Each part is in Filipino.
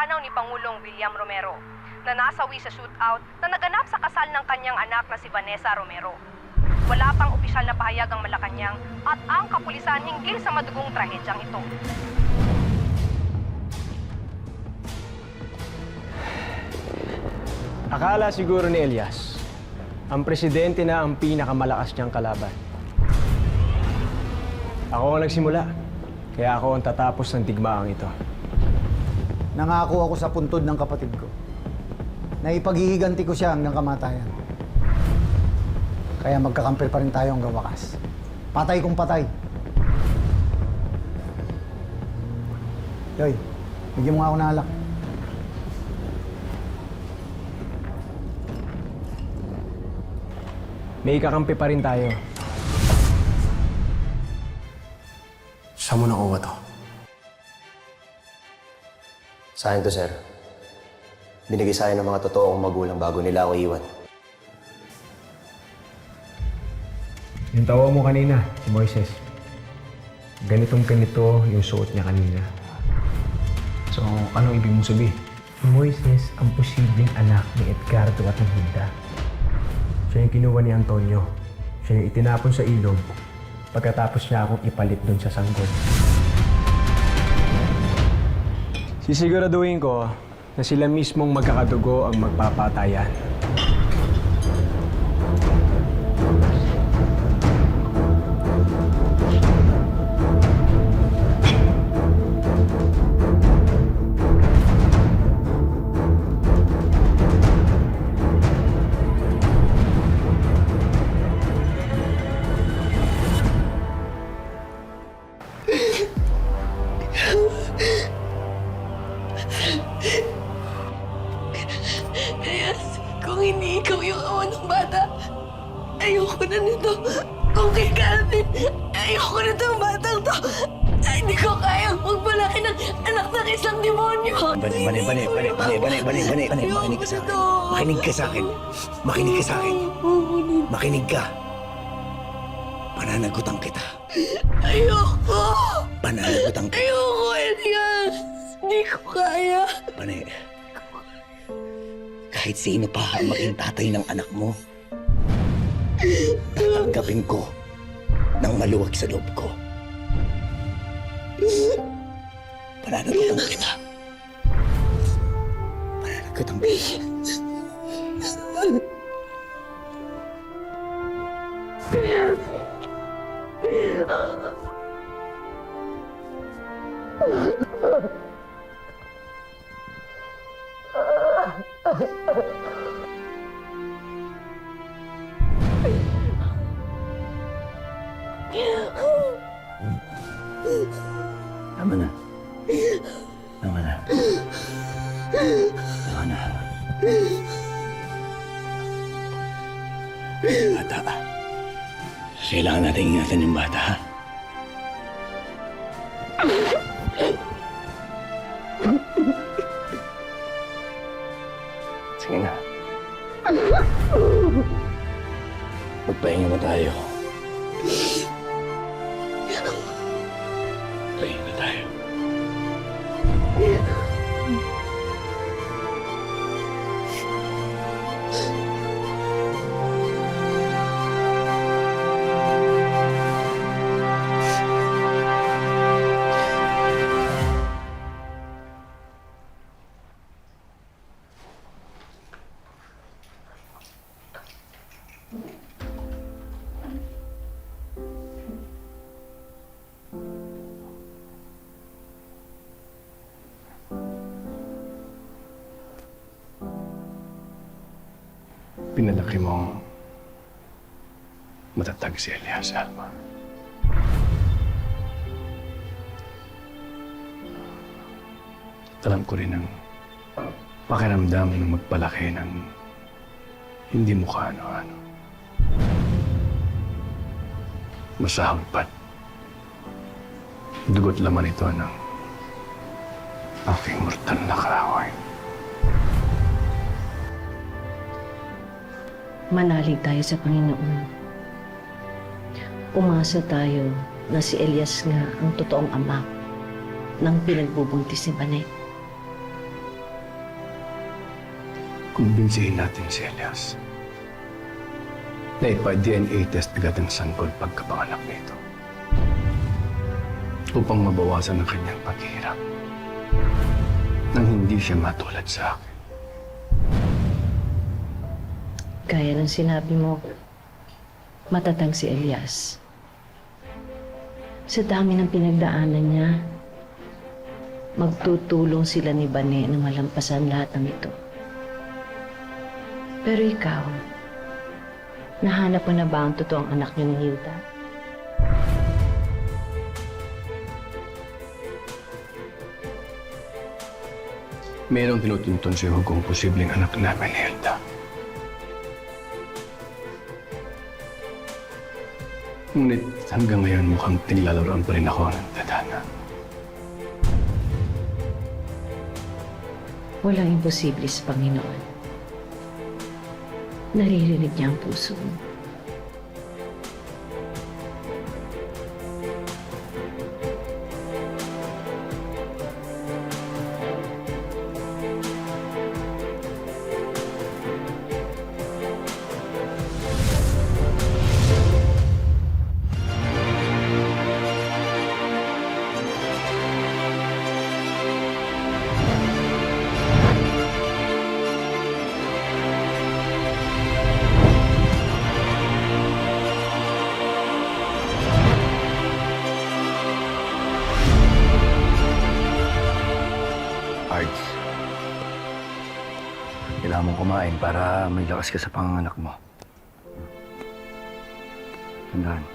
pumanaw ni Pangulong William Romero na nasawi sa shootout na naganap sa kasal ng kanyang anak na si Vanessa Romero. Wala pang opisyal na pahayag ang Malacanang at ang kapulisan hinggil sa madugong trahedyang ito. Akala siguro ni Elias, ang presidente na ang pinakamalakas niyang kalaban. Ako ang nagsimula, kaya ako ang tatapos ng digmaang ito. Nangako ako sa puntod ng kapatid ko na ipaghihiganti ko siya hanggang kamatayan. Kaya magkakampi pa rin tayo hanggang wakas. Patay kung patay. Yoy, bigyan mo nga ako ng alak. May kakampi pa rin tayo. Saan mo nakuha to? Sa akin to, sir. Binigay sa akin ng mga totoong magulang bago nila ako iwan. Yung tawa mo kanina, si Moises. Ganitong-ganito yung suot niya kanina. So, anong ibig mong sabihin? Si Moises ang posibleng anak ni Edgardo at ng Hilda. Siya yung kinuha ni Antonio. Siya yung itinapon sa ilog pagkatapos niya akong ipalit doon sa sanggol. Sisiguraduhin ko na sila mismong magkakadugo ang magpapatayan. Kung hindi ikaw yung awan ng bata, ayoko na nito. Kung kay Calvin, ayoko na itong batang to. Ay, hindi ko kayang magpalaki ng anak ng isang demonyo. Bani, makinig ka sa akin. Makinig ka sa akin. Makinig ka sa akin. Makinig ka. Pananagutan kita. Ayoko. Pananagutan kita. Ayoko, Elias. Hindi ko kaya. Bani, kahit sino pa ang maging tatay ng anak mo, tatanggapin ko ng maluwag sa loob ko. Pananagutan kita. Pananagutan kita. Tama na. Tama na. Tama na. Bata. Kailangan natin ingatan yung bata, ha? Sige na. Magpahinga mo tayo. Pahinga na tayo. Pinalaki mong matatag si Elias, Alma. Alam ko rin ang pakiramdam ng magpalaki ng hindi mo kaano-ano. Masahagpat. Dugot laman ito ng aking mortal na kaaway. Manalig tayo sa Panginoon. Umasa tayo na si Elias nga ang totoong ama ng pinagbubuntis ni Banet. Kumbinsihin natin si Elias na ipa-DNA test agad ang sanggol pagkapanganak nito upang mabawasan ang kanyang paghihirap nang hindi siya matulad sa akin. Gaya ng sinabi mo, matatag si Elias. Sa dami ng pinagdaanan niya, magtutulong sila ni Bane na malampasan lahat ng ito. Pero ikaw, nahanap mo na ba ang totoong anak niyo ni Hilda? Mayroong tinutuntun si Hugo ang posibleng anak namin ni Hilda. Ngunit hanggang ngayon mukhang tinilalaroan pa rin ako ng tadhana. Walang imposible sa Panginoon. Naririnig niya ang puso mo. Arts, kailangan mong kumain para may lakas ka sa panganganak mo. Tandaan.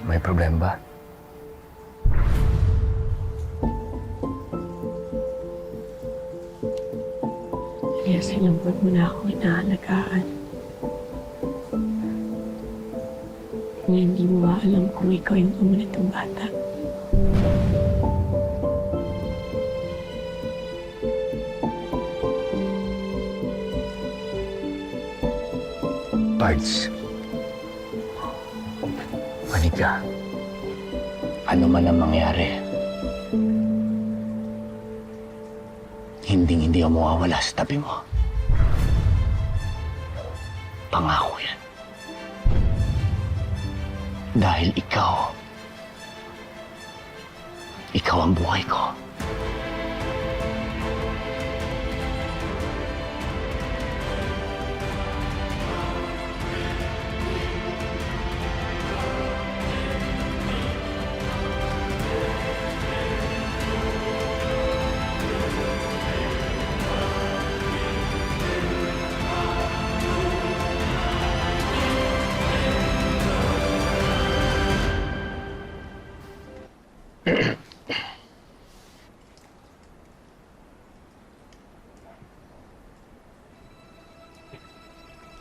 May problema ba? Elias, ilang buwan mo na akong inaalagaan. Ngayon, hindi mo ba alam kung ikaw yung ama nitong bata? Pards. Manig ka. Ano man ang mangyari, hindi ako mawawala sa tabi mo. Pangako yan. Dahil ikaw ang buhay ko.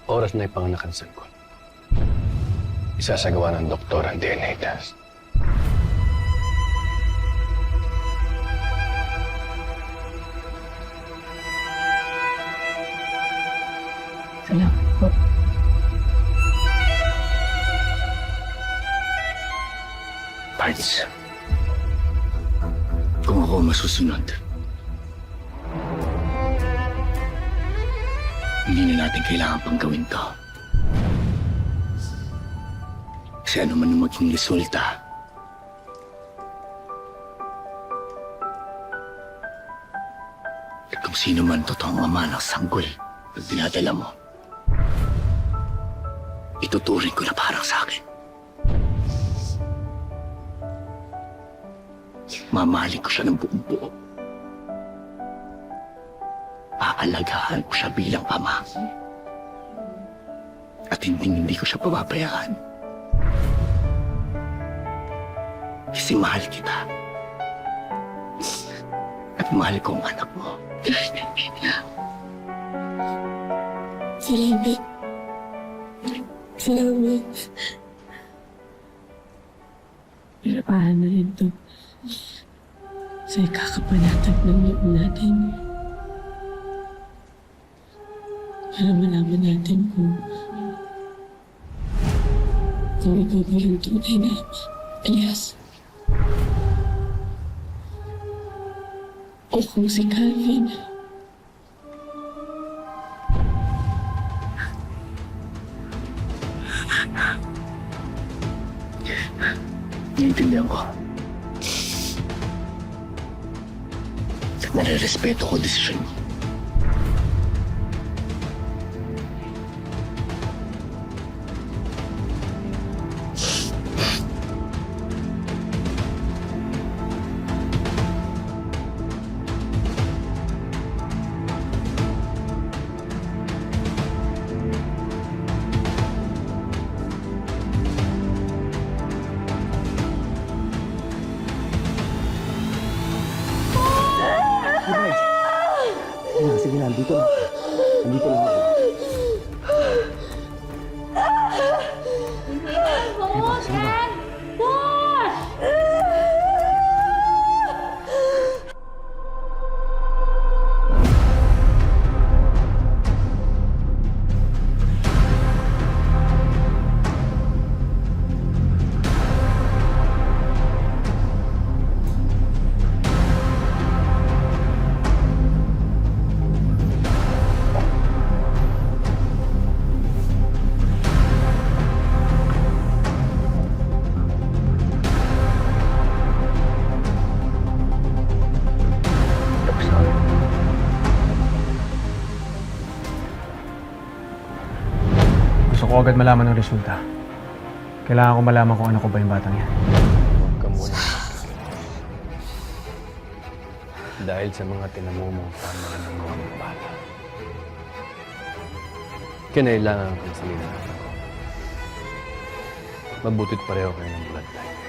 Oras na ipanganak ang sanggol. Isasagawa ng doktor ang DNA test. Salamat po. Pards, kung ako masusunod, hindi na natin kailangan pang gawin to. Kasi ano man ang maging resulta, at kung sino man totoong ama ng sanggol na dinadala mo, ituturing ko na parang sa akin. Mamahalin ko siya ng buong buo. Aalagaan ko siya bilang ama. At hindi ko siya pababayaan. Kasi mahal kita. At mahal ko ang anak mo. Salamat. Salamat. Pero paano rin to? Sa ikakapanatag ng loob natin. Para malaman natin kung ikaw ba yung tunay na ama, Elias. O kung si Calvin. Naiintindihan ko. At nare-respeto ko desisyon mo. Sige na, dito na. Nandito lang ako. Sige ba? Gusto ko agad malaman ng resulta. Kailangan ko malaman kung ano ko ba yung batang yan. Huwag ka muna magkakilala. Dahil sa mga tinamumong tama ng mga bala. Kinailangan kang salina ako. Mabutit pareho kayo ng bloodline.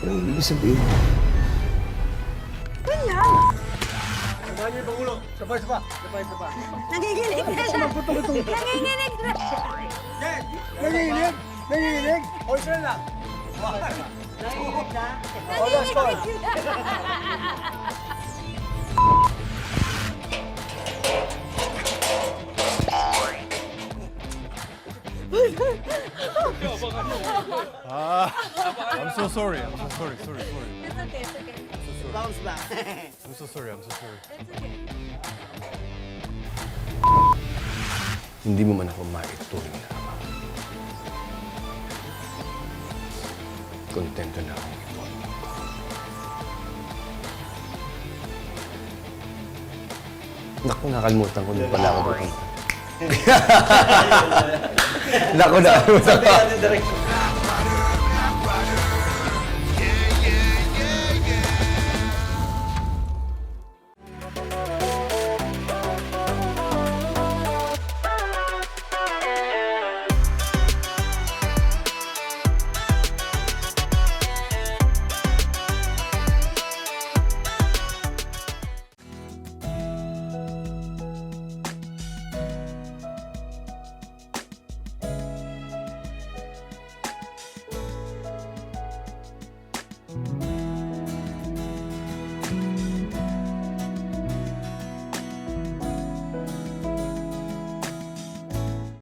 Anong ibig sabihin? Nanginginig na siya! Nanginginig na siya! Nanginginig na! I'm so sorry. Sorry. It's okay, it's okay. I'm so sorry. It's okay. Hindi mo man ako maituring na ama. Kontento na akong ipon. Naku, nakalimutan ko din pala ako doon. Naku, nakalimutan ko.